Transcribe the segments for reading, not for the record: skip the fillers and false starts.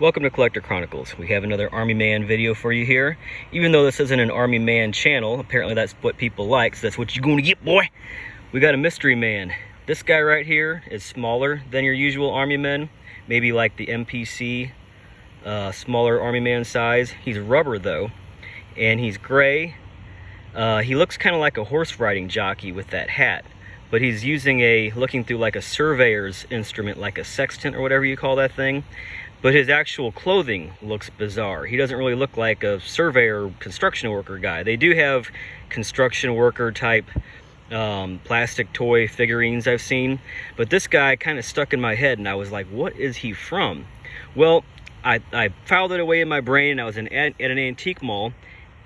Welcome to Collector Chronicles. We have another Army Man video for you here. Even though this isn't an Army Man channel, apparently that's what people like, so that's what you're gonna get, boy. We got a mystery man. This guy right here is smaller than your usual Army Men, maybe like the MPC, smaller Army Man size. He's rubber though, and he's gray. He looks kind of like a horse riding jockey with that hat, but he's looking through like a surveyor's instrument, like a sextant or whatever you call that thing. But his actual clothing looks bizarre. He doesn't really look like a surveyor, construction worker guy. They do have construction worker type plastic toy figurines I've seen, but this guy kind of stuck in my head, and I was like, what is he from? Well, I filed it away in my brain, and I was at an antique mall,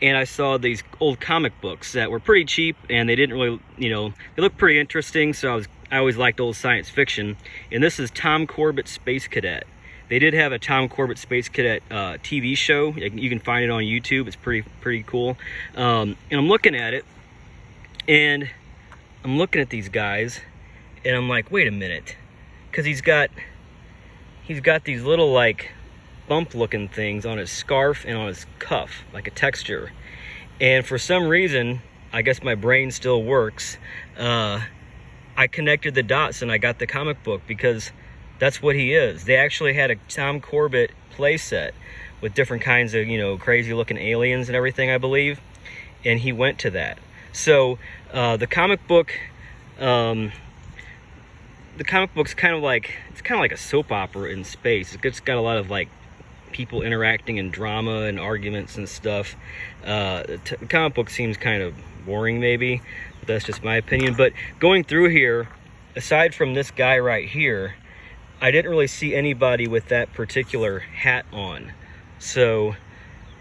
and I saw these old comic books that were pretty cheap, and they didn't really, they looked pretty interesting, so I always liked old science fiction. And this is Tom Corbett Space Cadet. They did have a Tom Corbett Space Cadet TV show. You can find it on YouTube. It's pretty cool. And I'm looking at it, and I'm looking at these guys, and I'm like, wait a minute, because he's got these little like bump-looking things on his scarf and on his cuff, like a texture. And for some reason, I guess my brain still works. I connected the dots, and I got the comic book because that's what he is. They actually had a Tom Corbett playset with different kinds of, crazy looking aliens and everything, I believe. And he went to that. So the comic book's kind of like, it's kind of like a soap opera in space. It's got a lot of like people interacting in drama and arguments and stuff. The comic book seems kind of boring maybe, but that's just my opinion. But going through here, aside from this guy right here, I didn't really see anybody with that particular hat on. So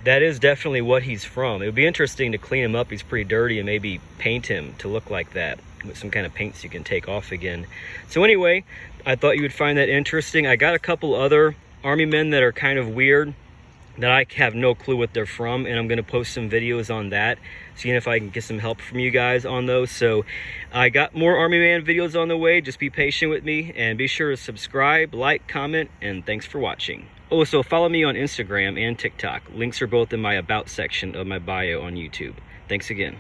that is definitely what he's from. It would be interesting to clean him up. He's pretty dirty, and maybe paint him to look like that with some kind of paints you can take off again. So anyway, I thought you would find that interesting. I got a couple other Army Men that are kind of weird that I have no clue what they're from, and I'm going to post some videos on that, seeing if I can get some help from you guys on those. So I got more Army Man videos on the way. Just be patient with me, and be sure to subscribe, like, comment, and thanks for watching. Oh, so follow me on Instagram and TikTok. Links are both in my About section of my bio on YouTube. Thanks again.